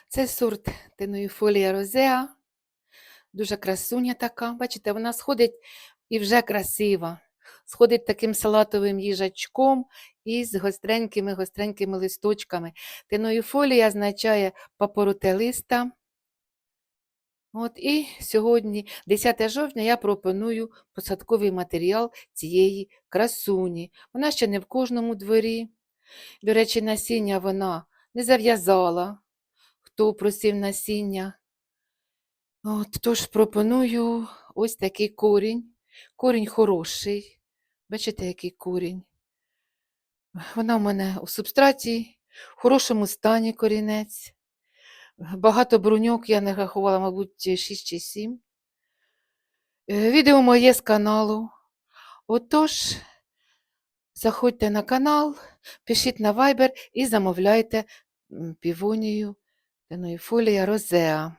Це сорт Теnuifolia rosea, дуже красуня така. Бачите, вона сходить і вже красива. Сходить таким салатовим їжачком із гостренькими листочками. Теnuifolia означає папоротелиста. І сьогодні, 10 жовтня, я пропоную посадковий матеріал цієї красуні. Вона ще не в кожному дворі. До речі, насіння вона не зав'язала, хто просив насіння. Тож пропоную ось такий корінь. Корінь хороший. Бачите, який корінь? Вона в мене у субстраті, в хорошому стані корінець. Багато бруньок я не рахувала, мабуть, 6 чи 7. Відео моє з каналу. Отож, заходьте на канал, пишіть на Viber і замовляйте півонію Теnuifolia rosea.